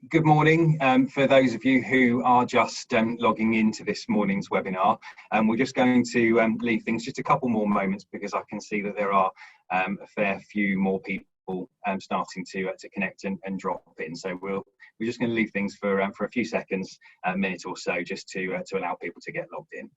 Good morning. For those of you who are just logging into this morning's webinar, we're just going to leave things just a couple more moments because I can see that there are a fair few more people starting to connect and drop in. So we're just going to leave things for a few seconds, a minute or so, just to allow people to get logged in.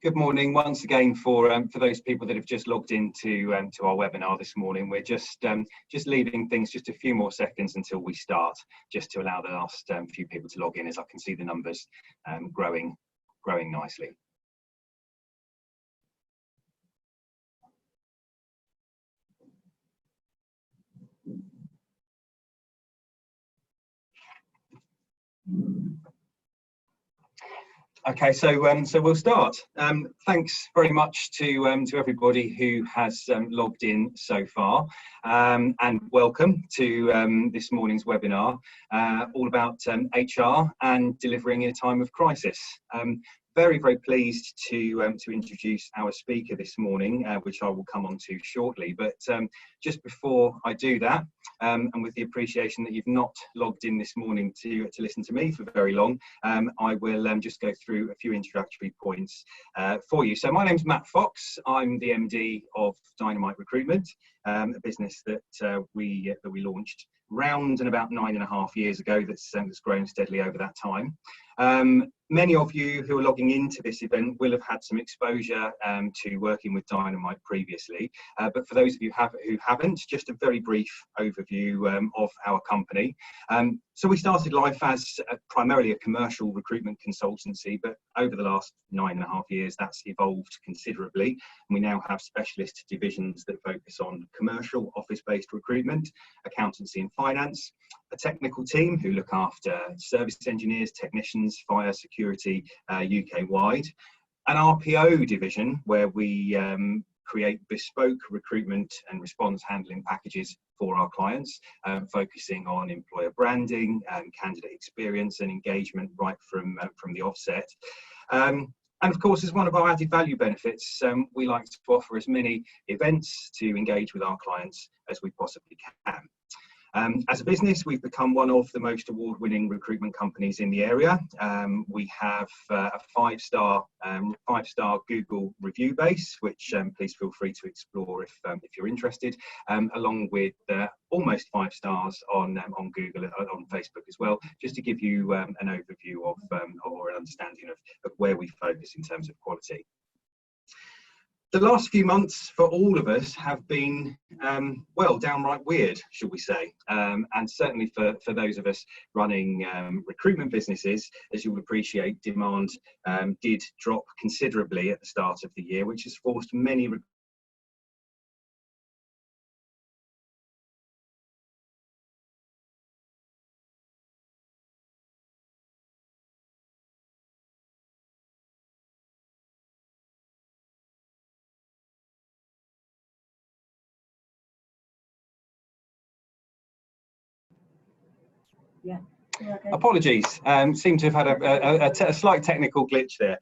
Good morning once again for those people that have just logged into to our webinar this morning. We're just leaving things just a few more seconds until we start, just to allow the last few people to log in, as I can see the numbers growing nicely. Okay, so we'll start. Thanks very much to everybody who has logged in so far, and welcome to this morning's webinar, all about HR and delivering in a time of crisis. Very pleased to introduce our speaker this morning, which I will come on to shortly. But just before I do that, and with the appreciation that you've not logged in this morning to listen to me for very long, I will just go through a few introductory points for you. So my name's Matt Fox. I'm the MD of Dynamite Recruitment, a business that we launched round and about 9.5 years ago. That's grown steadily over that time. Many of you who are logging into this event will have had some exposure to working with Dynamite previously, but for those of you who haven't, just a very brief overview of our company. So we started life as primarily a commercial recruitment consultancy, but over the last 9.5 years that's evolved considerably, and we now have specialist divisions that focus on commercial office-based recruitment, accountancy and finance, a technical team who look after service engineers, technicians, fire, security UK-wide, an RPO division where we create bespoke recruitment and response handling packages for our clients, focusing on employer branding, candidate experience and engagement right from the offset. And of course, as one of our added value benefits, we like to offer as many events to engage with our clients as we possibly can. As a business, we've become one of the most award-winning recruitment companies in the area. We have a five-star Google review base, which please feel free to explore if you're interested, along with almost 5 stars on Google and on Facebook as well, just to give you an overview of or an understanding of where we focus in terms of quality. The last few months for all of us have been, well, downright weird, shall we say, and certainly for those of us running recruitment businesses, as you will appreciate, demand did drop considerably at the start of the year, which has forced many Apologies, seem to have had a slight technical glitch there.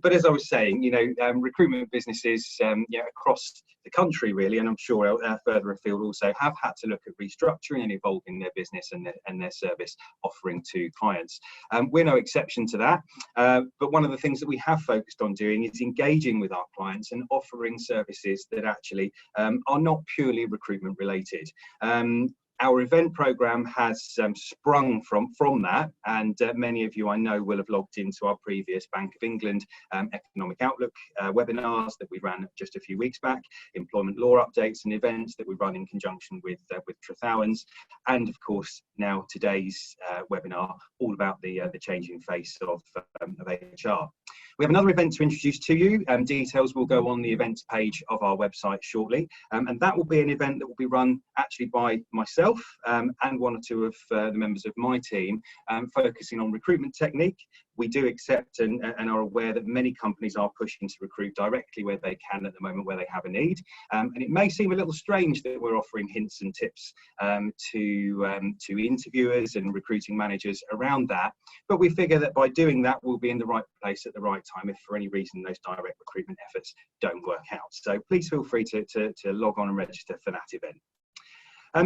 But as I was saying, you know, recruitment businesses across the country really, and I'm sure further afield also, have had to look at restructuring and evolving their business and their service offering to clients. We're no exception to that, but one of the things that we have focused on doing is engaging with our clients and offering services that actually are not purely recruitment related. Our event program has sprung from that, and many of you I know will have logged into our previous Bank of England Economic Outlook webinars that we ran just a few weeks back, employment law updates and events that we run in conjunction with Trethowens, and of course now today's webinar all about the changing face of HR. We have another event to introduce to you. Details will go on the events page of our website shortly, and that will be an event that will be run actually by myself and one or two of the members of my team, focusing on recruitment technique, we do accept and are aware that many companies are pushing to recruit directly where they can at the moment, where they have a need. And it may seem a little strange that we're offering hints and tips to interviewers and recruiting managers around that, but we figure that by doing that, we'll be in the right place at the right time if for any reason those direct recruitment efforts don't work out. So please feel free to log on and register for that event.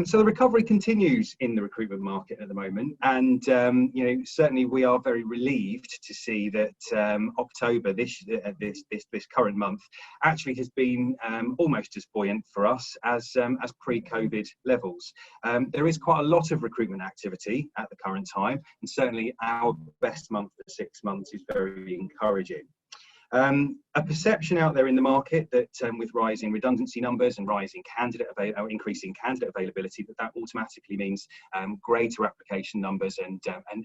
So the recovery continues in the recruitment market at the moment, and certainly we are very relieved to see that October this current month actually has been almost as buoyant for us as pre-COVID levels. There is quite a lot of recruitment activity at the current time, and certainly our best month for 6 months is very encouraging. A perception out there in the market that with rising redundancy numbers and increasing candidate availability, that automatically means greater application numbers and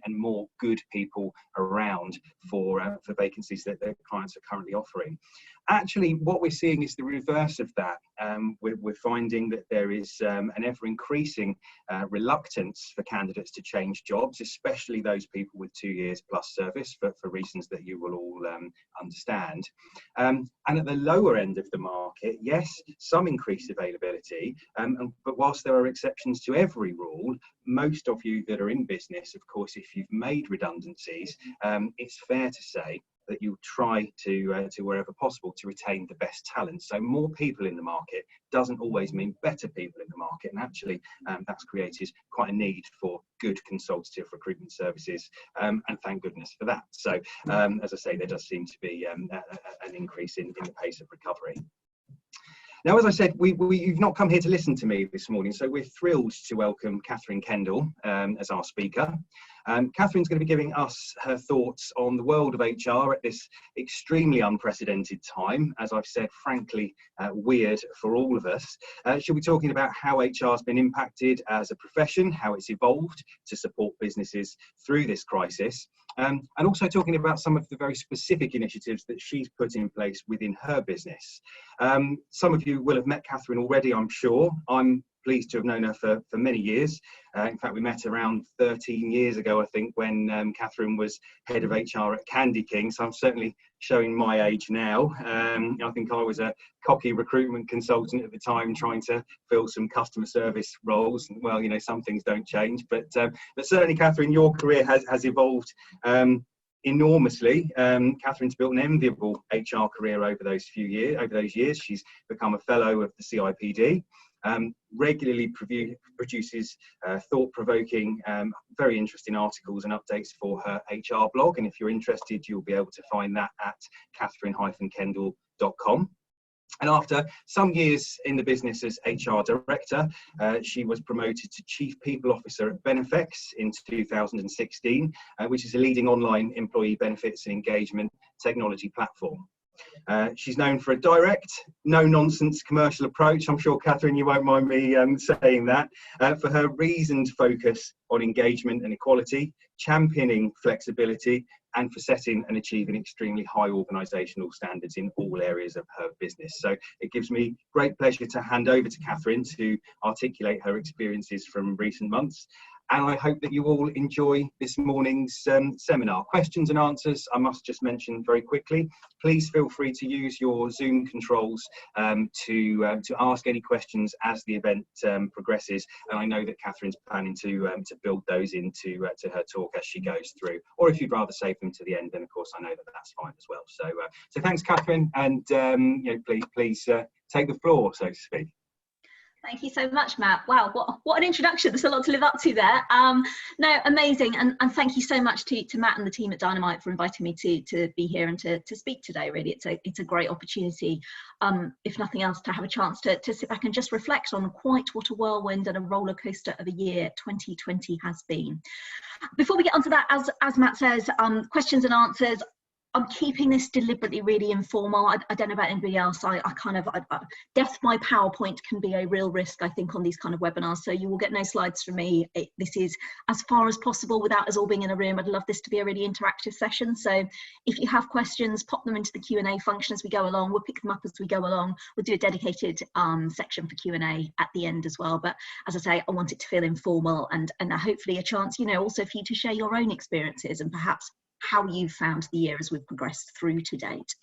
more good people around for vacancies that their clients are currently offering. Actually, what we're seeing is the reverse of that. We're finding that there is an ever-increasing reluctance for candidates to change jobs, especially those people with 2 years plus service for reasons that you will all understand. And at the lower end of the market, yes, some increased availability, but whilst there are exceptions to every rule, most of you that are in business, of course, if you've made redundancies, it's fair to say that you try to wherever possible to retain the best talent. So more people in the market doesn't always mean better people in the market, and actually that's created quite a need for good consultative recruitment services, and thank goodness for that. So as I say, there does seem to be an increase in the pace of recovery. Now, as I said, you've not come here to listen to me this morning, so we're thrilled to welcome Kathryn Kendall as our speaker. Kathryn's going to be giving us her thoughts on the world of HR at this extremely unprecedented time, as I've said, frankly, weird for all of us. She'll be talking about how HR has been impacted as a profession, how it's evolved to support businesses through this crisis, and also talking about some of the very specific initiatives that she's put in place within her business. Some of you will have met Kathryn already, I'm sure. I'm pleased to have known her for many years. In fact, we met around 13 years ago, I think, when Kathryn was head of HR at Candy King. So I'm certainly showing my age now. I think I was a cocky recruitment consultant at the time, trying to fill some customer service roles. Well, you know, some things don't change, but certainly, Kathryn, your career has evolved enormously. Kathryn's built an enviable HR career over those years. She's become a fellow of the CIPD. Regularly produces thought-provoking, very interesting articles and updates for her HR blog, and if you're interested, you'll be able to find that at kathryn-kendall.com. And after some years in the business as HR director, she was promoted to Chief People Officer at Benefex in 2016, which is a leading online employee benefits and engagement technology platform. She's known for a direct, no-nonsense commercial approach. I'm sure, Kathryn, you won't mind me saying that. For her reasoned focus on engagement and equality, championing flexibility, and for setting and achieving extremely high organisational standards in all areas of her business. So it gives me great pleasure to hand over to Kathryn to articulate her experiences from recent months. And I hope that you all enjoy this morning's seminar. Questions and answers, I must just mention very quickly, please feel free to use your Zoom controls to ask any questions as the event progresses. And I know that Kathryn's planning to build those into to her talk as she goes through. Or if you'd rather save them to the end, then of course I know that that's fine as well. So thanks, Kathryn, and please take the floor, so to speak. Thank you so much, Matt. Wow, what an introduction. There's a lot to live up to there. No, amazing. And thank you so much to Matt and the team at Dynamite for inviting me to be here and to speak today, really. It's a great opportunity, if nothing else, to have a chance to sit back and just reflect on quite what a whirlwind and a roller coaster of a year 2020 has been. Before we get onto that, as Matt says, questions and answers, I'm keeping this deliberately really informal. I don't know about anybody else. Death by PowerPoint can be a real risk, I think, on these kind of webinars. So you will get no slides from me. This is as far as possible without us all being in a room. I'd love this to be a really interactive session. So if you have questions, pop them into the Q&A function as we go along. We'll pick them up as we go along. We'll do a dedicated section for Q&A at the end as well. But as I say, I want it to feel informal and hopefully a chance, also for you to share your own experiences and perhaps how you found the year as we've progressed through to date.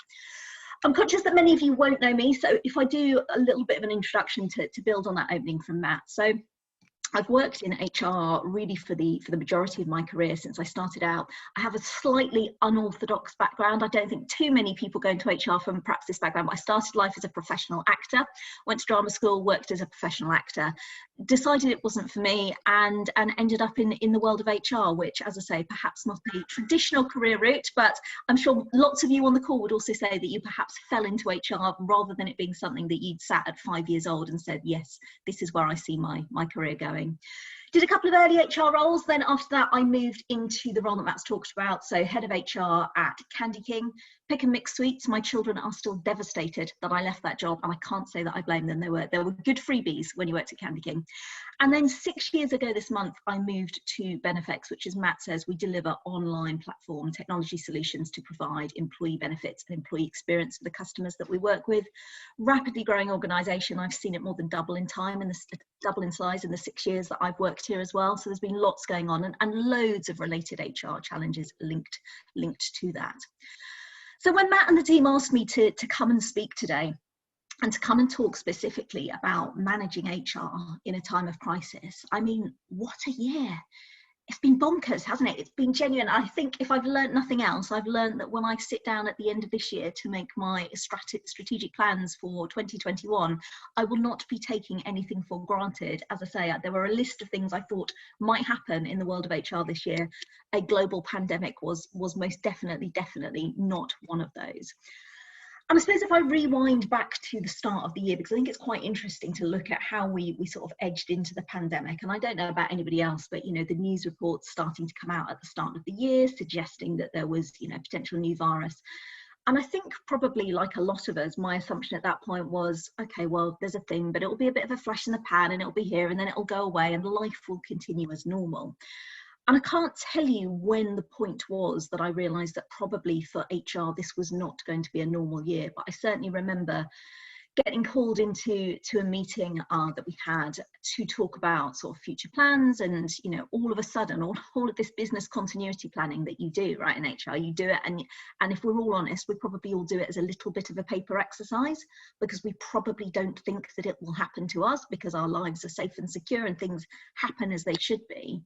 I'm conscious that many of you won't know me, so if I do a little bit of an introduction to build on that opening from Matt. So I've worked in HR really for the majority of my career since I started out. I have a slightly unorthodox background. I don't think too many people go into HR from perhaps this background, but I started life as a professional actor, went to drama school, worked as a professional actor, decided it wasn't for me, and ended up in the world of HR, which, as I say, perhaps not a traditional career route, but I'm sure lots of you on the call would also say that you perhaps fell into HR rather than it being something that you'd sat at 5 years old and said, yes, this is where I see my career going. Did a couple of early HR roles, then after that I moved into the role that Matt's talked about, so head of HR at Candy King, Pick and Mix Sweets. My children are still devastated that I left that job, and I can't say that I blame them. There were good freebies when you worked at Candy King. And then 6 years ago this month, I moved to Benefex, which, as Matt says, we deliver online platform technology solutions to provide employee benefits and employee experience for the customers that we work with. Rapidly growing organisation. I've seen it more than double in size in the 6 years that I've worked here as well. So there's been lots going on, and loads of related HR challenges linked to that. So when Matt and the team asked me to come and speak today, and to come and talk specifically about managing HR in a time of crisis, I mean, what a year. It's been bonkers, hasn't it? It's been genuine. I think if I've learned nothing else, I've learned that when I sit down at the end of this year to make my strategic plans for 2021, I will not be taking anything for granted. As I say, there were a list of things I thought might happen in the world of HR this year. A global pandemic was most definitely not one of those. And I suppose if I rewind back to the start of the year, because I think it's quite interesting to look at how we sort of edged into the pandemic. And I don't know about anybody else, but, you know, the news reports starting to come out at the start of the year suggesting that there was, you know, potential new virus. And I think probably like a lot of us, my assumption at that point was, okay, well, there's a thing, but it'll be a bit of a flash in the pan and it'll be here and then it'll go away and life will continue as normal. And I can't tell you when the point was that I realised that probably for HR this was not going to be a normal year, but I certainly remember getting called into a meeting that we had to talk about sort of future plans, and, you know, all of a sudden all of this business continuity planning that you do, right, in HR, you do it, and if we're all honest, we probably all do it as a little bit of a paper exercise, because we probably don't think that it will happen to us because our lives are safe and secure and things happen as they should be.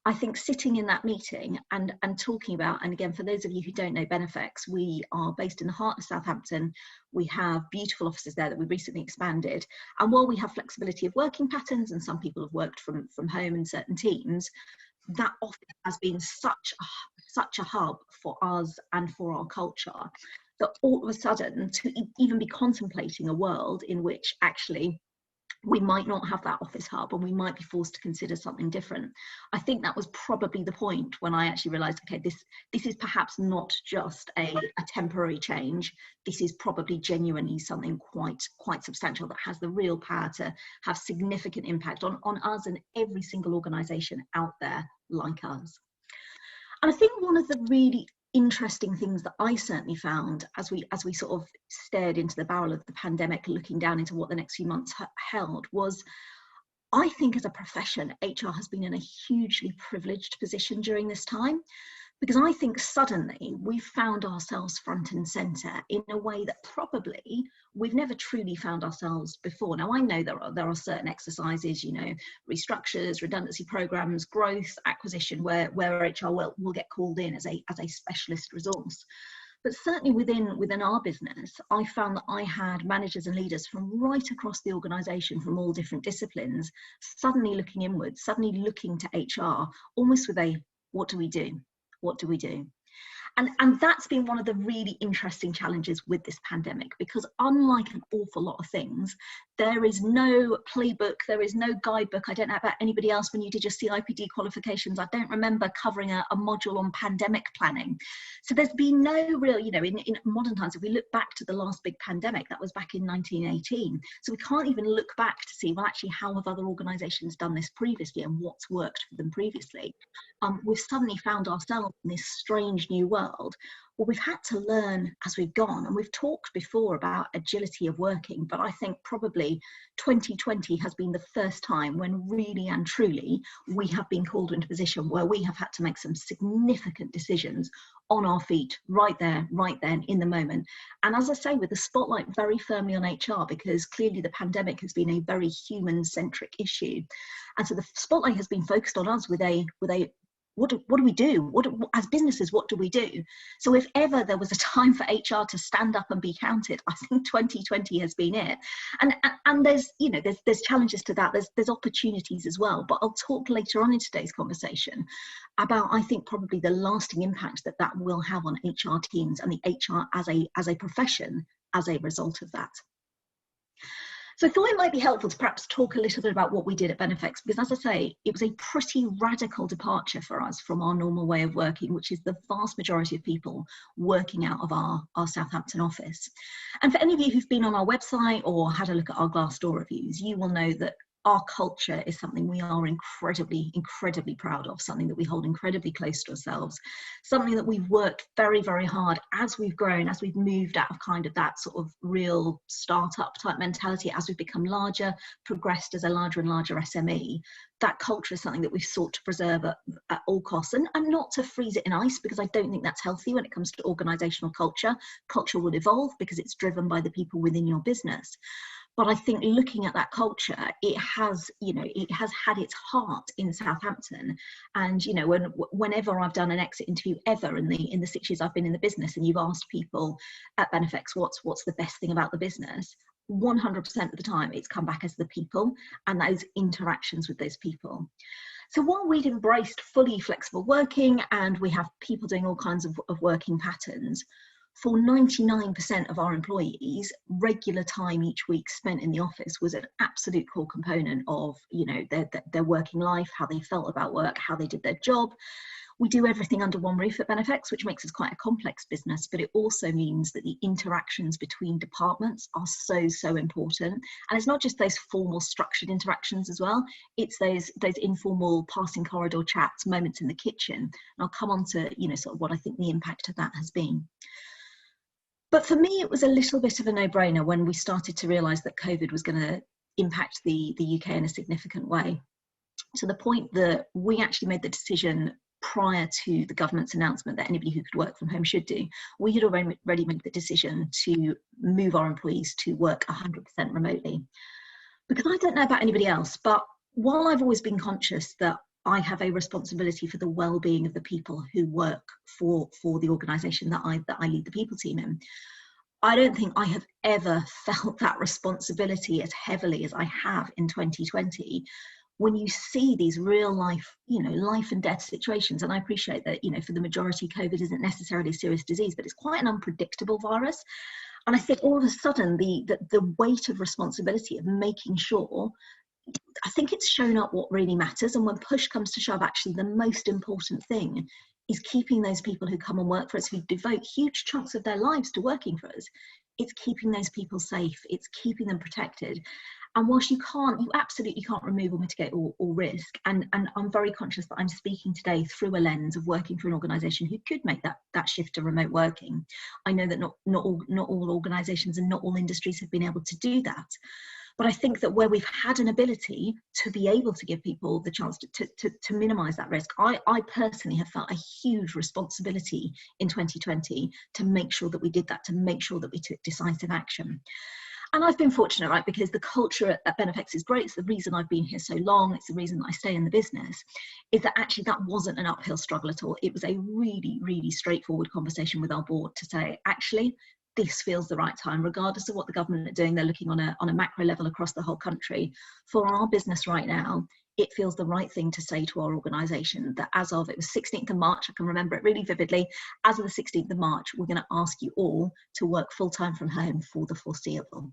I think sitting in that meeting and talking about, and again, for those of you who don't know Benefex, we are based in the heart of Southampton. We have beautiful offices there that we recently expanded. And while we have flexibility of working patterns, and some people have worked from home in certain teams, that office has been such a hub for us and for our culture, that all of a sudden to even be contemplating a world in which actually we might not have that office hub and we might be forced to consider something different. I think that was probably the point when I actually realised, okay, this is perhaps not just a temporary change. This is probably genuinely something quite substantial that has the real power to have significant impact on us and every single organisation out there like us. And I think one of the really interesting things that I certainly found as we sort of stared into the barrel of the pandemic, looking down into what the next few months held, was I think as a profession, HR has been in a hugely privileged position during this time, because I think suddenly we've found ourselves front and centre in a way that probably we've never truly found ourselves before. Now, I know there are certain exercises, you know, restructures, redundancy programmes, growth, acquisition, where HR will get called in as a specialist resource. But certainly within our business, I found that I had managers and leaders from right across the organisation, from all different disciplines, suddenly looking inwards, suddenly looking to HR, almost with a, what do we do? What do we do? And that's been one of the really interesting challenges with this pandemic, because unlike an awful lot of things, there is no playbook, there is no guidebook. I don't know about anybody else, when you did your CIPD qualifications, I don't remember covering a module on pandemic planning. So there's been no real, you know, in modern times, if we look back to the last big pandemic, that was back in 1918. So we can't even look back to see, well, actually, how have other organisations done this previously and what's worked for them previously? We've suddenly found ourselves in this strange new world Well, we've had to learn as we've gone, and we've talked before about agility of working, but I think probably 2020 has been the first time when really and truly we have been called into a position where we have had to make some significant decisions on our feet, right there, right then, in the moment. And as I say, with the spotlight very firmly on HR, because clearly the pandemic has been a very human-centric issue. And so the spotlight has been focused on us with a what do we do? As businesses, what do we do? So if ever there was a time for HR to stand up and be counted, I think 2020 has been it. And there's, you know, there's challenges to that. There's opportunities as well. But I'll talk later on in today's conversation about, I think, probably the lasting impact that will have on HR teams and the HR as a profession as a result of that. So I thought it might be helpful to perhaps talk a little bit about what we did at Benefex, because as I say, it was a pretty radical departure for us from our normal way of working, which is the vast majority of people working out of our Southampton office. And for any of you who've been on our website or had a look at our Glassdoor reviews, you will know that our culture is something we are incredibly, incredibly proud of, something that we hold incredibly close to ourselves, something that we've worked very, very hard as we've grown, as we've moved out of kind of that sort of real startup type mentality, as we've become larger, progressed as a larger and larger SME. That culture is something that we've sought to preserve at all costs, and not to freeze it in ice, because I don't think that's healthy when it comes to organisational culture. Culture will evolve because it's driven by the people within your business. But I think looking at that culture, it has had its heart in Southampton. And, you know, whenever I've done an exit interview ever in the 6 years I've been in the business, and you've asked people at Benefex, what's the best thing about the business? 100% of the time, it's come back as the people and those interactions with those people. So while we'd embraced fully flexible working and we have people doing all kinds of working patterns, for 99% of our employees, regular time each week spent in the office was an absolute core component of, you know, their working life, how they felt about work, how they did their job. We do everything under one roof at Benefex, which makes us quite a complex business, but it also means that the interactions between departments are so important. And it's not just those formal structured interactions as well, it's those informal passing corridor chats, moments in the kitchen. And I'll come on to, you know, sort of what I think the impact of that has been. But for me, it was a little bit of a no-brainer when we started to realise that COVID was going to impact the UK in a significant way, to the point that we actually made the decision prior to the government's announcement that anybody who could work from home should do. We had already made the decision to move our employees to work 100% remotely. Because I don't know about anybody else, but while I've always been conscious that I have a responsibility for the well-being of the people who work for the organisation that I lead the people team in, I don't think I have ever felt that responsibility as heavily as I have in 2020, when you see these real life, you know, life and death situations. And I appreciate that, you know, for the majority, COVID isn't necessarily a serious disease, but it's quite an unpredictable virus. And I think all of a sudden the weight of responsibility of making sure, I think it's shown up what really matters. And when push comes to shove, actually the most important thing is keeping those people who come and work for us, who devote huge chunks of their lives to working for us. It's keeping those people safe. It's keeping them protected. And whilst you absolutely can't remove or mitigate all risk, and I'm very conscious that I'm speaking today through a lens of working for an organisation who could make that shift to remote working. I know that not all organisations and not all industries have been able to do that. But I think that where we've had an ability to be able to give people the chance to minimise that risk, I personally have felt a huge responsibility in 2020 to make sure that we did that, to make sure that we took decisive action. And I've been fortunate, right, because the culture at Benefex is great. It's the reason I've been here so long. It's the reason that I stay in the business, is that actually that wasn't an uphill struggle at all. It was a really, really straightforward conversation with our board to say, actually, this feels the right time, regardless of what the government are doing. They're looking on a macro level across the whole country. For our business right now, it feels the right thing to say to our organisation that as of, it was 16th of March, I can remember it really vividly, as of the 16th of March, we're going to ask you all to work full-time from home for the foreseeable.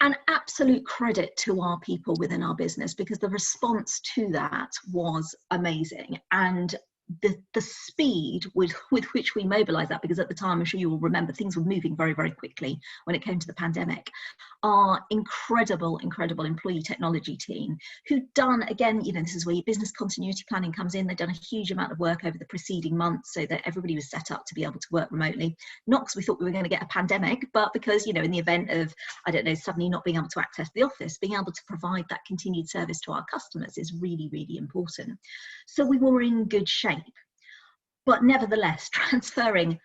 And absolute credit to our people within our business, because the response to that was amazing. And the speed with which we mobilise that, because at the time, I'm sure you will remember, things were moving very, very quickly when it came to the pandemic. Our incredible employee technology team, who'd done, again, you know, this is where your business continuity planning comes in. They'd done a huge amount of work over the preceding months so that everybody was set up to be able to work remotely. Not because we thought we were going to get a pandemic, but because, you know, in the event of, I don't know, suddenly not being able to access the office, being able to provide that continued service to our customers is really, really important. So we were in good shape. But nevertheless, transferring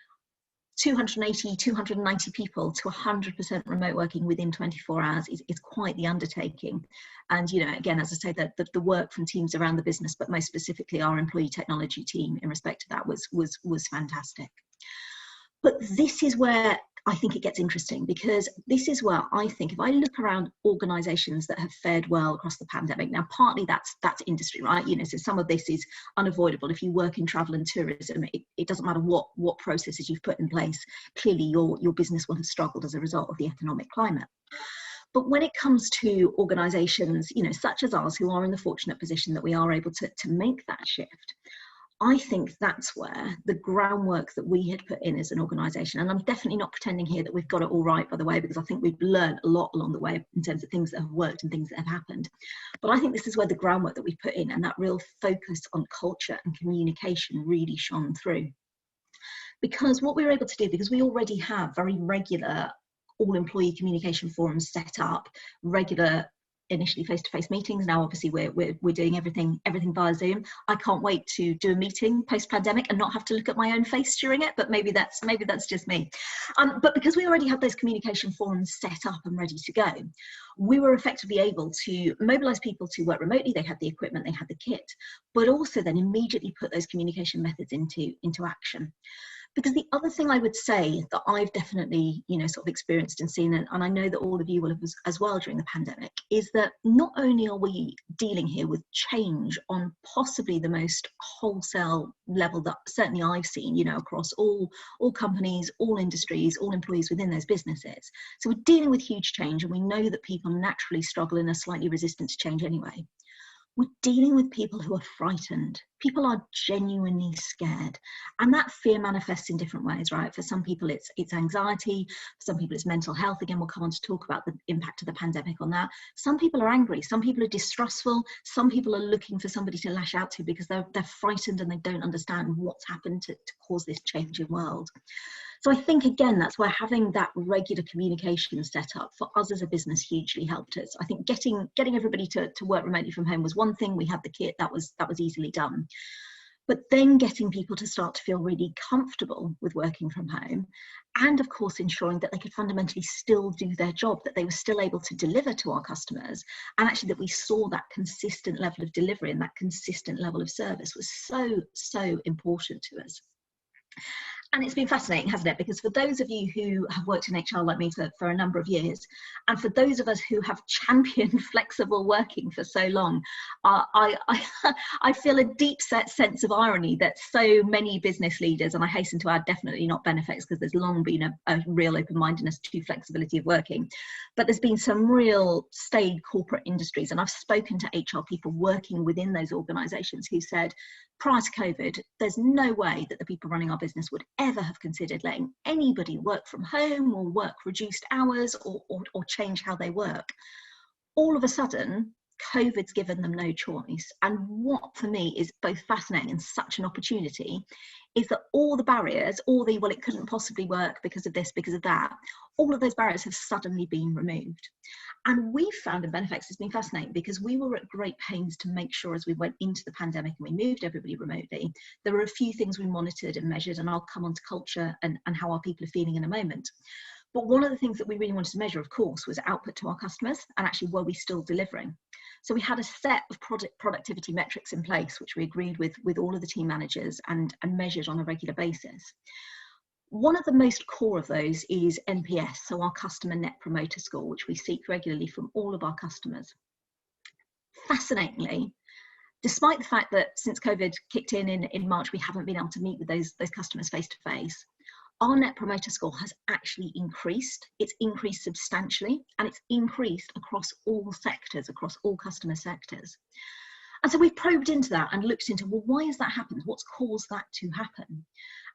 280, 290 people to 100% remote working within 24 hours is quite the undertaking. And, you know, again, as I say, the work from teams around the business, but most specifically our employee technology team in respect to that was fantastic. But this is where I think it gets interesting, because this is where I think, if I look around organisations that have fared well across the pandemic, now partly that's industry, right? You know, so some of this is unavoidable. If you work in travel and tourism, it doesn't matter what processes you've put in place. Clearly, your business will have struggled as a result of the economic climate. But when it comes to organisations, you know, such as ours, who are in the fortunate position that we are able to make that shift, I think that's where the groundwork that we had put in as an organisation, and I'm definitely not pretending here that we've got it all right, by the way, because I think we've learned a lot along the way in terms of things that have worked and things that have happened. But I think this is where the groundwork that we put in and that real focus on culture and communication really shone through. Because what we were able to do, because we already have very regular all-employee communication forums set up, regular initially face-to-face meetings. Now obviously we're doing everything via Zoom. I can't wait to do a meeting post-pandemic and not have to look at my own face during it, but maybe that's just me. But because we already have those communication forums set up and ready to go, we were effectively able to mobilize people to work remotely. They had the equipment, they had the kit, but also then immediately put those communication methods into action. Because the other thing I would say that I've definitely, you know, sort of experienced and seen, and I know that all of you will have as well during the pandemic, is that not only are we dealing here with change on possibly the most wholesale level that certainly I've seen, you know, across all companies, all industries, all employees within those businesses. So we're dealing with huge change, and we know that people naturally struggle and are slightly resistant to change anyway. We're dealing with people who are frightened. People are genuinely scared. And that fear manifests in different ways, right? For some people, it's anxiety. For some people, it's mental health. Again, we'll come on to talk about the impact of the pandemic on that. Some people are angry. Some people are distrustful. Some people are looking for somebody to lash out to because they're frightened and they don't understand what's happened to cause this change in the world. So I think, again, that's where having that regular communication set up for us as a business hugely helped us. I think getting everybody to work remotely from home was one thing. We had the kit, that was easily done. But then getting people to start to feel really comfortable with working from home, and of course ensuring that they could fundamentally still do their job, that they were still able to deliver to our customers, and actually that we saw that consistent level of delivery and that consistent level of service was so important to us. And it's been fascinating, hasn't it? Because for those of you who have worked in HR like me for a number of years, and for those of us who have championed flexible working for so long, I feel a deep sense of irony that so many business leaders, and I hasten to add definitely not Benefex, because there's long been a real open-mindedness to flexibility of working, but there's been some real staid corporate industries, and I've spoken to HR people working within those organisations who said, prior to COVID, there's no way that the people running our business would ever have considered letting anybody work from home or work reduced hours or change how they work. All of a sudden, COVID's given them no choice. And what for me is both fascinating and such an opportunity is that all the barriers, well, it couldn't possibly work because of this, because of that, all of those barriers have suddenly been removed. And we found in Benefex, it's been fascinating because we were at great pains to make sure as we went into the pandemic and we moved everybody remotely, there were a few things we monitored and measured, and I'll come on to culture and how our people are feeling in a moment. But one of the things that we really wanted to measure, of course, was output to our customers, and actually were we still delivering. So we had a set of productivity metrics in place, which we agreed with all of the team managers and measured on a regular basis. One of the most core of those is NPS, so our customer net promoter score, which we seek regularly from all of our customers. Fascinatingly, despite the fact that since COVID kicked in March, we haven't been able to meet with those customers face to face, our net promoter score has actually increased. It's increased substantially, and it's increased across all sectors, across all customer sectors. And so we've probed into that and looked into, well, why has that happened? What's caused that to happen?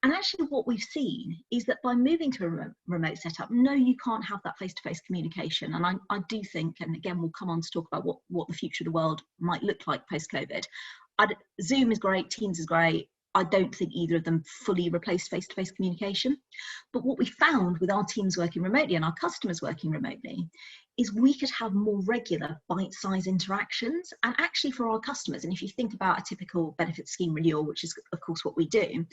And actually what we've seen is that by moving to a remote setup, no, you can't have that face-to-face communication. And I do think, and again, we'll come on to talk about what the future of the world might look like post-COVID. Zoom is great, Teams is great. I don't think either of them fully replace face-to-face communication. But what we found with our teams working remotely and our customers working remotely is we could have more regular bite-sized interactions. And actually for our customers, and if you think about a typical benefit scheme renewal, which is of course what we do,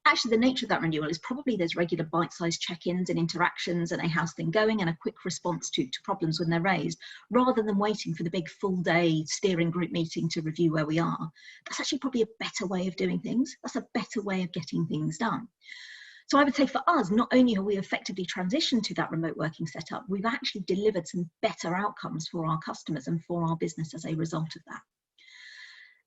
actually the nature of that renewal is probably those regular bite-sized check-ins and interactions and a how's thing going and a quick response to problems when they're raised, rather than waiting for the big full day steering group meeting to review where we are. That's actually probably a better way of doing things. That's a better way of getting things done. So I would say for us, not only have we effectively transitioned to that remote working setup, we've actually delivered some better outcomes for our customers and for our business as a result of that.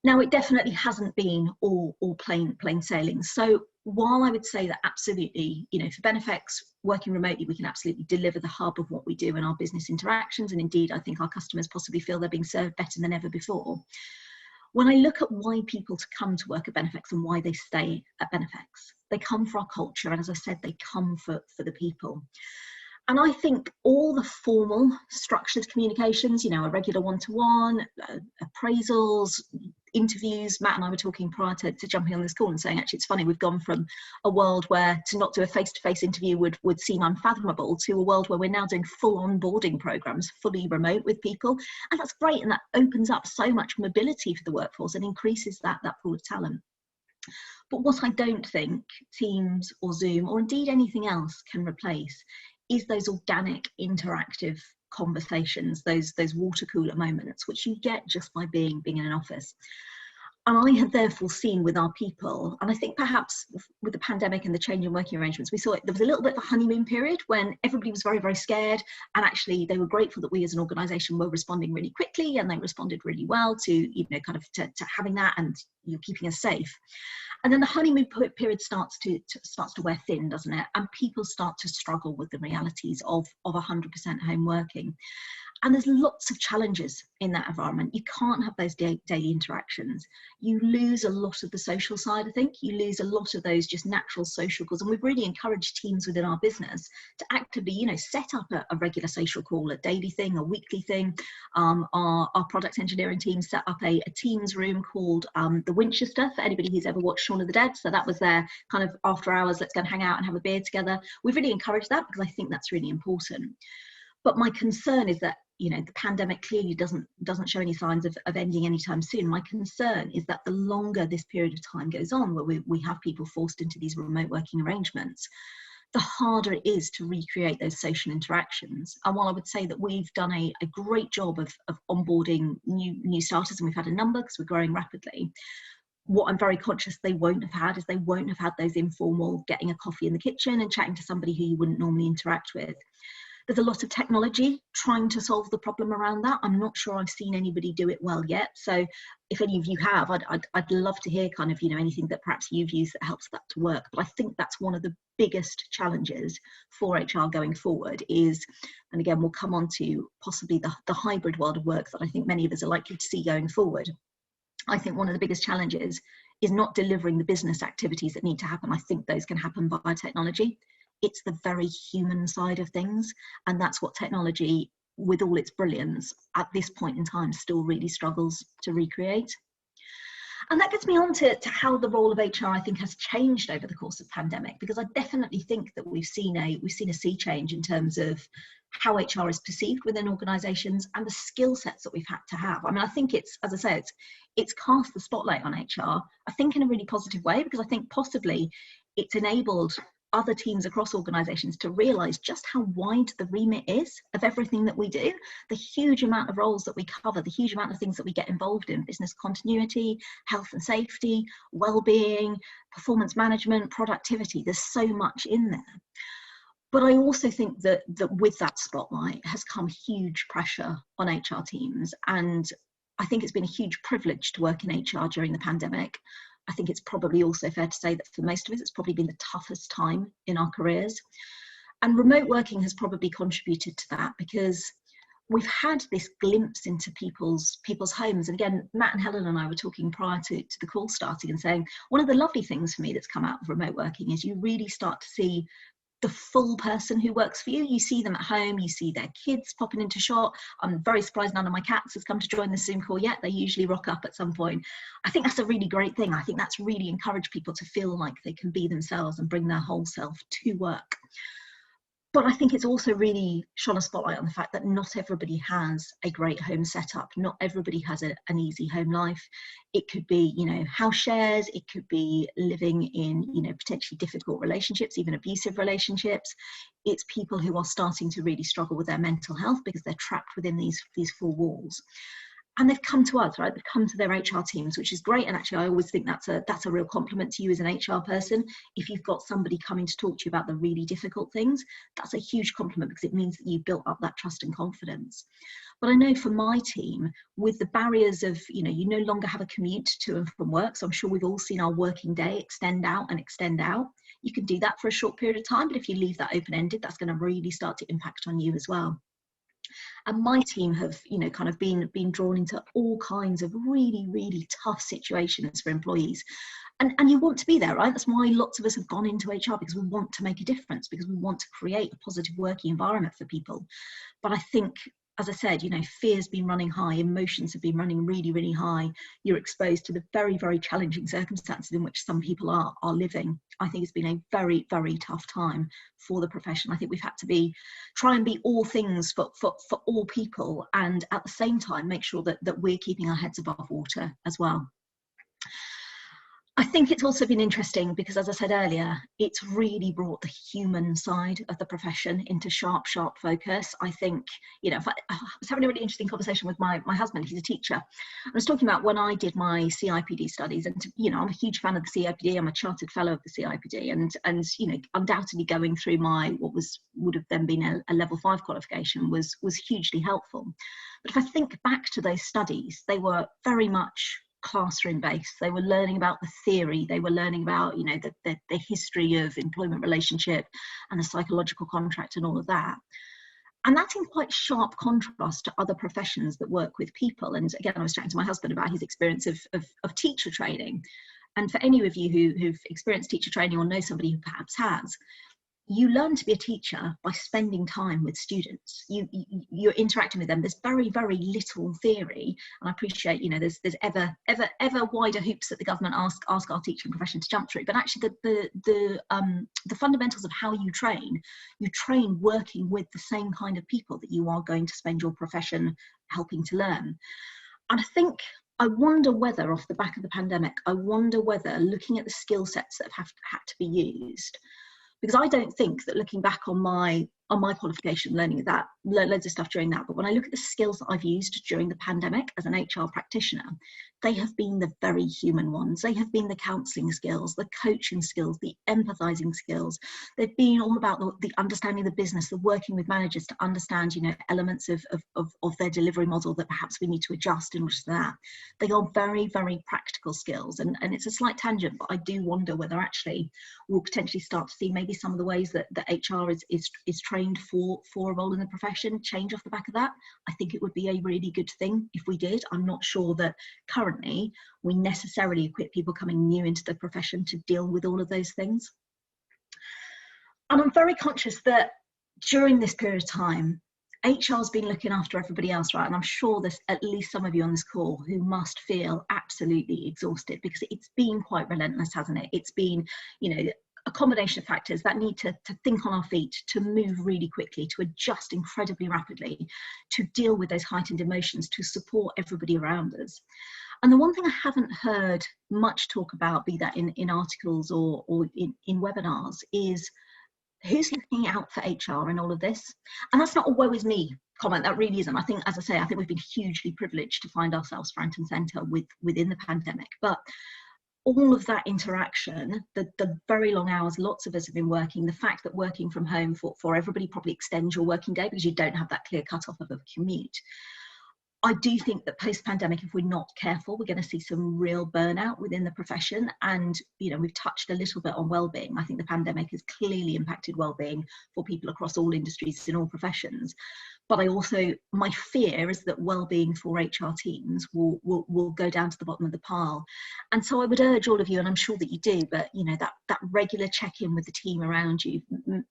Now, it definitely hasn't been all plain sailing. So while I would say that absolutely, you know, for Benefex, working remotely, we can absolutely deliver the hub of what we do in our business interactions. And indeed, I think our customers possibly feel they're being served better than ever before. When I look at why people come to work at Benefex and why they stay at Benefex, they come for our culture. And as I said, they come for the people. And I think all the formal structured communications, you know, a regular one-to-one, appraisals, interviews, Matt and I were talking prior to jumping on this call and saying, actually, it's funny, we've gone from a world where to not do a face-to-face interview would seem unfathomable to a world where we're now doing full onboarding programs, fully remote with people. And that's great. And that opens up so much mobility for the workforce and increases that pool of talent. But what I don't think Teams or Zoom or indeed anything else can replace is those organic, interactive conversations, those water cooler moments, which you get just by being in an office. And I have therefore seen with our people, and I think perhaps with the pandemic and the change in working arrangements, we saw there was a little bit of a honeymoon period when everybody was very, very scared. And actually they were grateful that we as an organisation were responding really quickly, and they responded really well to, you know, kind of to having that and, you know, keeping us safe. And then the honeymoon period starts to wear thin, doesn't it? And people start to struggle with the realities of 100% home working. And there's lots of challenges in that environment. You can't have those daily interactions. You lose a lot of the social side, I think. You lose a lot of those just natural social calls. And we've really encouraged teams within our business to actively, you know, set up a regular social call, a daily thing, a weekly thing. Our product engineering team set up a Teams room called the Winchester, for anybody who's ever watched Shaun of the Dead. So that was their kind of after hours, let's go and hang out and have a beer together. We've really encouraged that because I think that's really important. But my concern is that, you know, the pandemic clearly doesn't show any signs of ending anytime soon. My concern is that the longer this period of time goes on, where we have people forced into these remote working arrangements, the harder it is to recreate those social interactions. And while I would say that we've done a great job of onboarding new starters, and we've had a number because we're growing rapidly, what I'm very conscious they won't have had is they won't have had those informal getting a coffee in the kitchen and chatting to somebody who you wouldn't normally interact with. There's a lot of technology trying to solve the problem around that. I'm not sure I've seen anybody do it well yet. So if any of you have, I'd love to hear kind of, you know, anything that perhaps you've used that helps that to work. But I think that's one of the biggest challenges for HR going forward is, and again, we'll come on to possibly the hybrid world of work that I think many of us are likely to see going forward. I think one of the biggest challenges is not delivering the business activities that need to happen. I think those can happen via technology. It's the very human side of things. And that's what technology, with all its brilliance, at this point in time, still really struggles to recreate. And that gets me on to how the role of HR, I think, has changed over the course of the pandemic, because I definitely think that we've seen a sea change in terms of how HR is perceived within organisations and the skill sets that we've had to have. I mean, I think it's, as I say, it's cast the spotlight on HR, I think in a really positive way, because I think possibly it's enabled other teams across organisations to realise just how wide the remit is of everything that we do, the huge amount of roles that we cover, the huge amount of things that we get involved in, business continuity, health and safety, well-being, performance management, productivity. There's so much in there. But I also think that with that spotlight has come huge pressure on HR teams. And I think it's been a huge privilege to work in HR during the pandemic. I think it's probably also fair to say that for most of us, it's probably been the toughest time in our careers. And remote working has probably contributed to that, because we've had this glimpse into people's homes. And again, Matt and Helen and I were talking prior to the call starting and saying, one of the lovely things for me that's come out of remote working is you really start to see the full person who works for you. You see them at home, you see their kids popping into shot. I'm very surprised none of my cats has come to join the Zoom call yet. They usually rock up at some point. I think that's a really great thing. I think that's really encouraged people to feel like they can be themselves and bring their whole self to work. But I think it's also really shone a spotlight on the fact that not everybody has a great home setup. Not everybody has an easy home life. It could be, you know, house shares. It could be living in, you know, potentially difficult relationships, even abusive relationships. It's people who are starting to really struggle with their mental health because they're trapped within these four walls. And they've come to us, right? They've come to their HR teams, which is great. And actually, I always think that's a real compliment to you as an HR person. If you've got somebody coming to talk to you about the really difficult things, that's a huge compliment because it means that you've built up that trust and confidence. But I know for my team, with the barriers of, you know, you no longer have a commute to and from work. So I'm sure we've all seen our working day extend out and extend out. You can do that for a short period of time, but if you leave that open-ended, that's going to really start to impact on you as well. And my team have, you know, kind of been drawn into all kinds of really, really tough situations for employees. And you want to be there, right? That's why lots of us have gone into HR, because we want to make a difference, because we want to create a positive working environment for people. But I think, as I said, you know, fear's been running high, emotions have been running really, really high. You're exposed to the very, very challenging circumstances in which some people are living. I think it's been a very, very tough time for the profession. I think we've had to try and be all things for all people, and at the same time make sure that we're keeping our heads above water as well. I think it's also been interesting because, as I said earlier, it's really brought the human side of the profession into sharp focus. I think, you know, I was having a really interesting conversation with my husband. He's a teacher. I was talking about when I did my CIPD studies, and, you know, I'm a huge fan of the CIPD. I'm a chartered fellow of the CIPD, and you know, undoubtedly going through my would have then been a level 5 qualification was hugely helpful. But if I think back to those studies, they were very much classroom based. They were learning about the theory, they were learning about, you know, the history of employment relationship and the psychological contract and all of that. And that's in quite sharp contrast to other professions that work with people. And again, I was chatting to my husband about his experience of teacher training. And for any of you who've experienced teacher training or know somebody who perhaps has, you learn to be a teacher by spending time with students. You're interacting with them. There's very, very little theory. And I appreciate, you know, there's ever wider hoops that the government ask our teaching profession to jump through. But actually, the fundamentals of how you train working with the same kind of people that you are going to spend your profession helping to learn. And I wonder whether, off the back of the pandemic, looking at the skill sets that have had to be used, because I don't think that looking back on my qualification, learning that, loads of stuff during that, but when I look at the skills that I've used during the pandemic as an HR practitioner, they have been the very human ones. They have been the counselling skills, the coaching skills, the empathising skills. They've been all about the understanding of the business, the working with managers to understand, you know, elements of their delivery model that perhaps we need to adjust and which that. They are very, very practical skills. And it's a slight tangent, but I do wonder whether actually we'll potentially start to see maybe some of the ways that HR is trained for a role in the profession change off the back of that. I think it would be a really good thing if we did. I'm not sure that currently we necessarily equip people coming new into the profession to deal with all of those things. And I'm very conscious that during this period of time, HR's been looking after everybody else, right? And I'm sure there's at least some of you on this call who must feel absolutely exhausted, because it's been quite relentless, hasn't it? It's been, you know, a combination of factors that need to think on our feet, to move really quickly, to adjust incredibly rapidly, to deal with those heightened emotions, to support everybody around us. And the one thing I haven't heard much talk about, be that in articles or in webinars, is who's looking out for HR in all of this. And that's not a woe is me comment, that really isn't. I think, as I say, I think we've been hugely privileged to find ourselves front and centre within the pandemic. But all of that interaction, the very long hours lots of us have been working, the fact that working from home for everybody probably extends your working day because you don't have that clear cut-off of a commute. I do think that post-pandemic, if we're not careful, we're going to see some real burnout within the profession. And, you know, we've touched a little bit on well-being. I think the pandemic has clearly impacted well-being for people across all industries in all professions. But my fear is that well-being for HR teams will go down to the bottom of the pile. And so I would urge all of you, and I'm sure that you do, but that regular check-in with the team around you.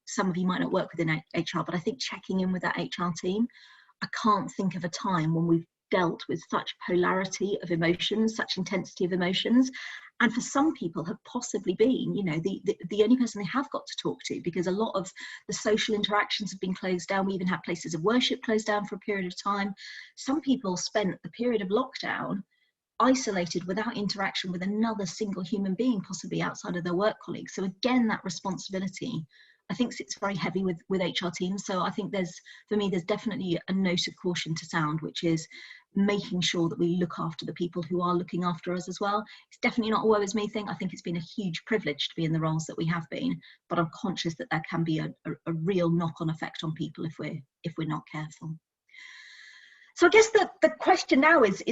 Some of you might not work within HR, but I think checking in with that HR team, I can't think of a time when we've dealt with such polarity of emotions, such intensity of emotions, and for some people have possibly been, the only person they have got to talk to, because a lot of the social interactions have been closed down. We even had places of worship closed down for a period of time. Some people spent the period of lockdown isolated without interaction with another single human being, possibly outside of their work colleagues. So again, that responsibility, I think, sits very heavy with HR teams. So I think there's definitely a note of caution to sound, which is making sure that we look after the people who are looking after us as well. It's definitely not a woe is me thing. I think it's been a huge privilege to be in the roles that we have been, but I'm conscious that there can be a real knock-on effect on people if we're not careful. So I guess the question now is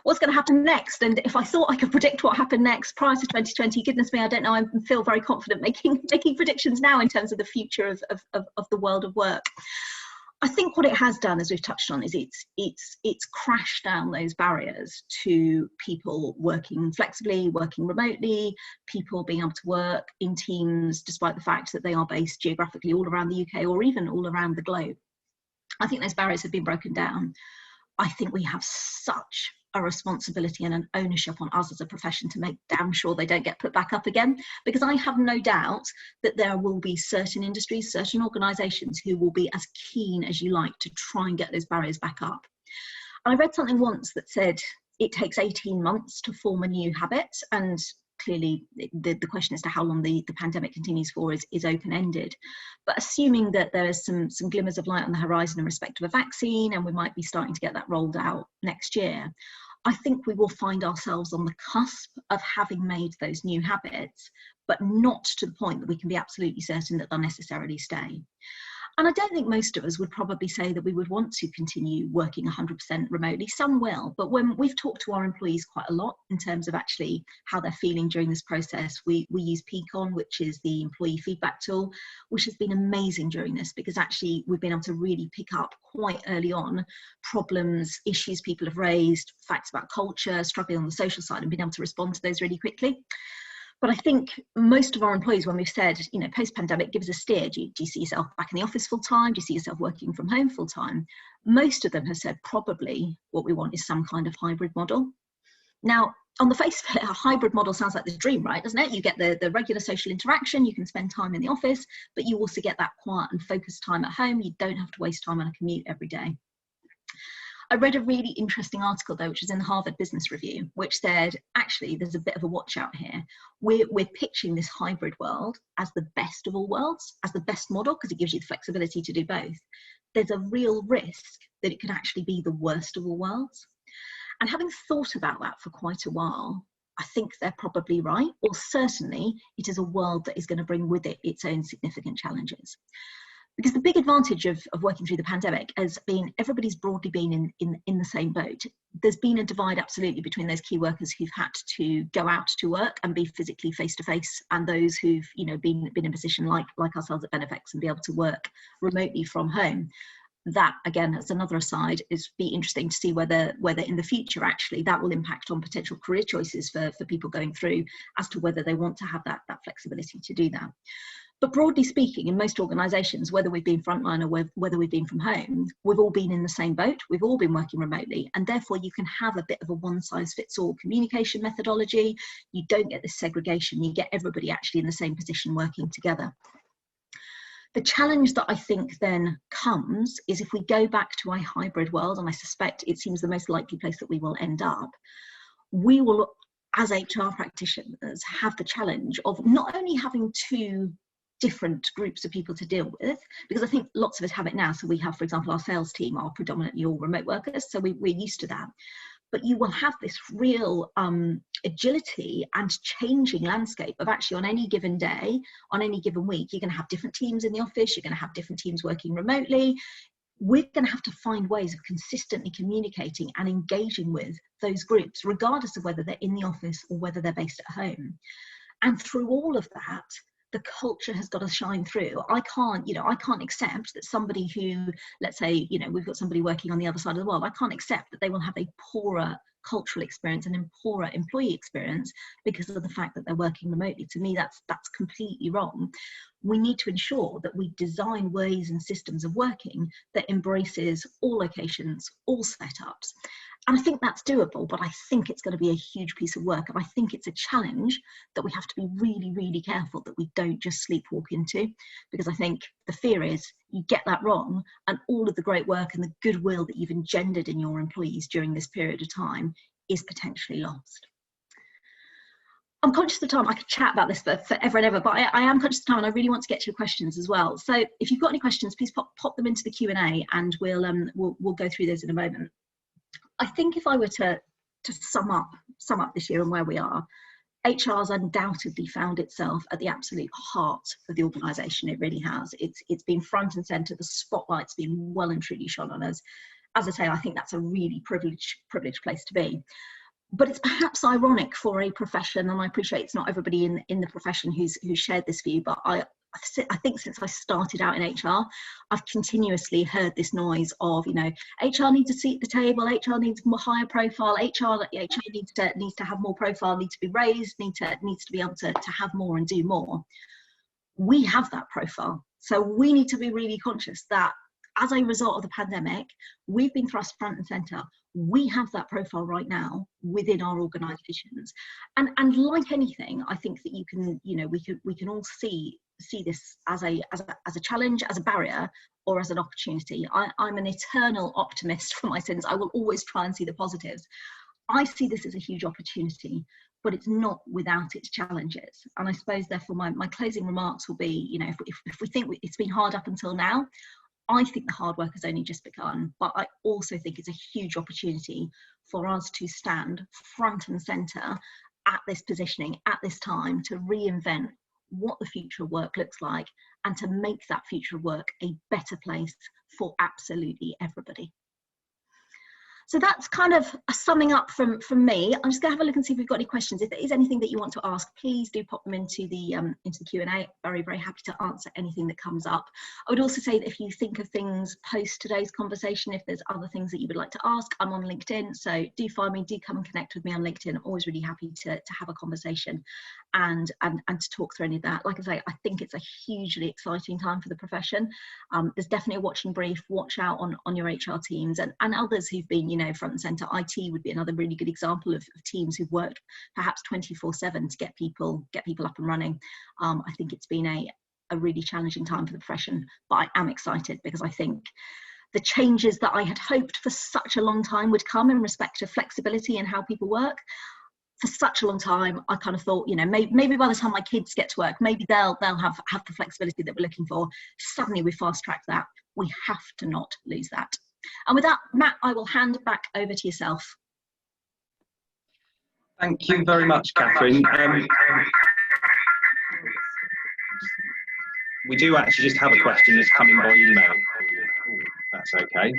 what's going to happen next? And if I thought I could predict what happened next prior to 2020, goodness me, I don't know. I feel very confident making predictions now in terms of the future of the world of work. I think what it has done, as we've touched on, is it's crashed down those barriers to people working flexibly, working remotely, people being able to work in teams despite the fact that they are based geographically all around the UK or even all around the globe. I think those barriers have been broken down. I think we have such a responsibility and an ownership on us as a profession to make damn sure they don't get put back up again, because I have no doubt that there will be certain industries, certain organisations who will be as keen as you like to try and get those barriers back up. And I read something once that said it takes 18 months to form a new habit, and clearly the question as to how long the pandemic continues for is open-ended. But assuming that there is some glimmers of light on the horizon in respect of a vaccine, and we might be starting to get that rolled out next year, I think we will find ourselves on the cusp of having made those new habits, but not to the point that we can be absolutely certain that they'll necessarily stay. And I don't think most of us would probably say that we would want to continue working 100% remotely. Some will, but when we've talked to our employees quite a lot in terms of actually how they're feeling during this process, we use Peakon, which is the employee feedback tool, which has been amazing during this, because actually we've been able to really pick up quite early on problems, issues people have raised, facts about culture, struggling on the social side, and being able to respond to those really quickly. But I think most of our employees, when we've said, post-pandemic, give us a steer. Do you see yourself back in the office full time? Do you see yourself working from home full time? Most of them have said probably what we want is some kind of hybrid model. Now, on the face of it, a hybrid model sounds like the dream, right? Doesn't it? You get the regular social interaction, you can spend time in the office, but you also get that quiet and focused time at home. You don't have to waste time on a commute every day. I read a really interesting article though, which was in the Harvard Business Review, which said, actually, there's a bit of a watch out here. We're pitching this hybrid world as the best of all worlds, as the best model, because it gives you the flexibility to do both. There's a real risk that it could actually be the worst of all worlds. And having thought about that for quite a while, I think they're probably right, or certainly it is a world that is going to bring with it its own significant challenges. Because the big advantage of working through the pandemic has been everybody's broadly been in the same boat. There's been a divide absolutely between those key workers who've had to go out to work and be physically face-to-face, and those who've been in a position like ourselves at Benefex and be able to work remotely from home. That, again, as another aside, is be interesting to see whether in the future actually that will impact on potential career choices for people going through, as to whether they want to have that flexibility to do that. But broadly speaking, in most organisations, whether we've been frontline or whether we've been from home, we've all been in the same boat. We've all been working remotely, and therefore you can have a bit of a one-size-fits-all communication methodology. You don't get this segregation. You get everybody actually in the same position working together. The challenge that I think then comes is if we go back to a hybrid world, and I suspect it seems the most likely place that we will end up, we will, as HR practitioners, have the challenge of not only having two different groups of people to deal with, because I think lots of us have it now. So we have, for example, our sales team are predominantly all remote workers, so we're used to that. But you will have this real agility and changing landscape of actually on any given day, on any given week, you're going to have different teams in the office, you're going to have different teams working remotely. We're going to have to find ways of consistently communicating and engaging with those groups, regardless of whether they're in the office or whether they're based at home. And through all of that, the culture has got to shine through. I can't accept that somebody who, let's say, we've got somebody working on the other side of the world, I can't accept that they will have a poorer cultural experience and a poorer employee experience because of the fact that they're working remotely. To me, that's completely wrong. We need to ensure that we design ways and systems of working that embraces all locations, all setups. And I think that's doable, but I think it's going to be a huge piece of work. And I think it's a challenge that we have to be really, really careful that we don't just sleepwalk into, because I think the fear is you get that wrong and all of the great work and the goodwill that you've engendered in your employees during this period of time is potentially lost. I'm conscious of time. I could chat about this for forever and ever, but I am conscious of time and I really want to get to your questions as well. So if you've got any questions, please pop them into the Q&A and we'll go through those in a moment. I think if I were to sum up this year and where we are, HR has undoubtedly found itself at the absolute heart of the organisation. It really has. It's been front and centre. The spotlight's been well and truly shone on us. As I say, I think that's a really privileged place to be. But it's perhaps ironic for a profession, and I appreciate it's not everybody in the profession who's shared this view, but I think since I started out in HR, I've continuously heard this noise of, HR needs a seat at the table, HR needs more higher profile, HR needs to have more profile, needs to be raised, needs to be able to have more and do more. We have that profile. So we need to be really conscious that as a result of the pandemic, we've been thrust front and centre. We have that profile right now within our organisations, and like anything, I think that we can all see this as a challenge, as a barrier, or as an opportunity. I'm an eternal optimist for my sins. I will always try and see the positives. I see this as a huge opportunity, but it's not without its challenges. And I suppose therefore my closing remarks will be, if we think it's been hard up until now, I think the hard work has only just begun, but I also think it's a huge opportunity for us to stand front and centre at this positioning, at this time, to reinvent what the future of work looks like and to make that future of work a better place for absolutely everybody. So that's kind of a summing up from me. I'm just going to have a look and see if we've got any questions. If there is anything that you want to ask, please do pop them into the Q&A. Very, very happy to answer anything that comes up. I would also say that if you think of things post today's conversation, if there's other things that you would like to ask, I'm on LinkedIn. So do find me, do come and connect with me on LinkedIn. I'm always really happy to have a conversation and to talk through any of that. Like I say, I think it's a hugely exciting time for the profession. There's definitely a watch and brief, watch out on your HR teams and others who've been, front and center. IT would be another really good example of teams who've worked perhaps 24/7 to get people up and running. I think it's been a really challenging time for the profession, but I am excited because I think the changes that I had hoped for such a long time would come in respect to flexibility and how people work. For such a long time, I kind of thought, maybe by the time my kids get to work, maybe they'll have the flexibility that we're looking for. Suddenly we fast track that. We have to not lose that. And with that, Matt, I will hand back over to yourself. Thank you very much, Kathryn. We do actually just have a question that's coming by email. Ooh, that's okay.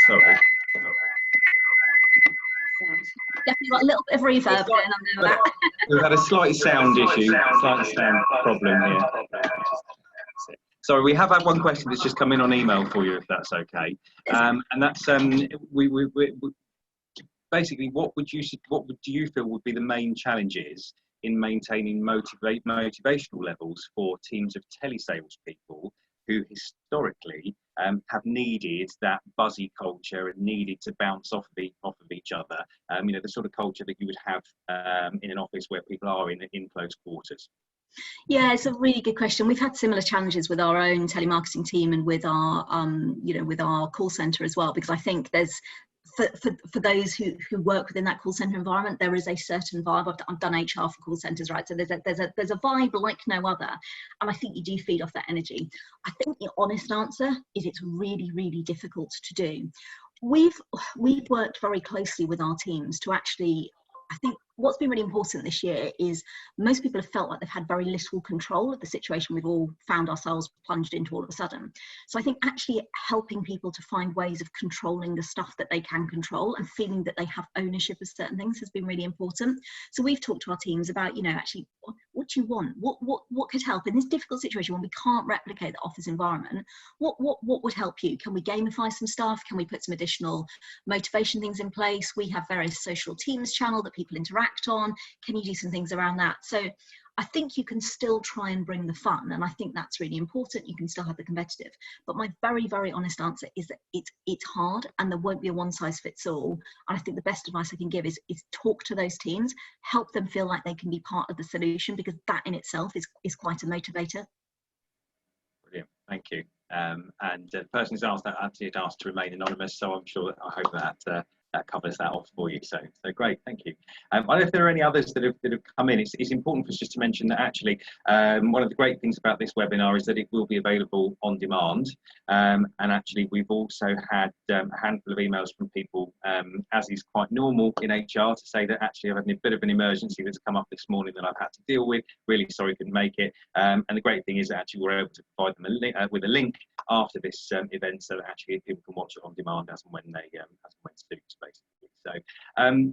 Sorry. Definitely got a little bit of reverb going on there, Matt. We've had a slight sound issue, slight sound problem here. Sorry, we have had one question that's just come in on email for you, if that's okay. And that's basically what do you feel would be the main challenges in maintaining motivational levels for teams of telesales people who historically have needed that buzzy culture and needed to bounce off of each other, the sort of culture that you would have in an office where people are in close quarters? Yeah, it's a really good question. We've had similar challenges with our own telemarketing team and with our with our call center as well, because I think there's for those who work within that call center environment, there is a certain vibe. I've done HR for call centers, right? So there's a vibe like no other, and I think you do feed off that energy. I think the honest answer is it's really, really difficult to do. We've worked very closely with our teams to actually, I think what's been really important this year is most people have felt like they've had very little control of the situation we've all found ourselves plunged into all of a sudden. So I think actually helping people to find ways of controlling the stuff that they can control and feeling that they have ownership of certain things has been really important. So we've talked to our teams about, actually, what do you want? What could help in this difficult situation when we can't replicate the office environment? What would help you? Can we gamify some stuff? Can we put some additional motivation things in place? We have various social teams channel that people interact on. Can you do some things around that? So I think you can still try and bring the fun, and I think that's really important. You can still have the competitive, but my very, very honest answer is that it's hard, and there won't be a one size fits all. And I think the best advice I can give is talk to those teams, help them feel like they can be part of the solution, because that in itself is quite a motivator. Brilliant, thank you. And the person who's asked that actually had asked to remain anonymous, so I'm sure, I hope that that covers that off for you. So great, thank you. I don't know if there are any others that have come in. It's important for us just to mention that actually one of the great things about this webinar is that it will be available on demand. And actually we've also had a handful of emails from people, as is quite normal in HR, to say that actually I've had a bit of an emergency that's come up this morning that I've had to deal with. Really sorry couldn't make it. And the great thing is that actually we're able to provide them with a link after this event, so that actually people can watch it on demand as and when suits, basically.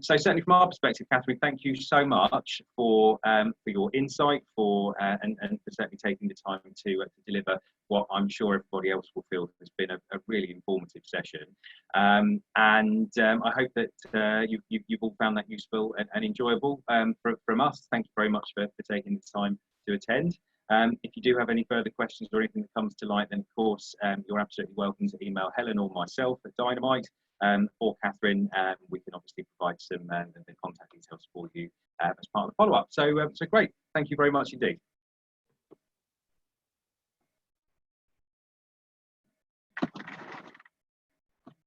So certainly from our perspective, Kathryn, thank you so much for your insight, and for certainly taking the time to deliver what I'm sure everybody else will feel has been a really informative session. And I hope that you've all found that useful and enjoyable from us. Thank you very much for taking the time to attend. If you do have any further questions or anything that comes to light, then of course you're absolutely welcome to email Helen or myself at Dynamite, or Kathryn. We can obviously provide some the contact details for you as part of the follow-up. So great, thank you very much indeed.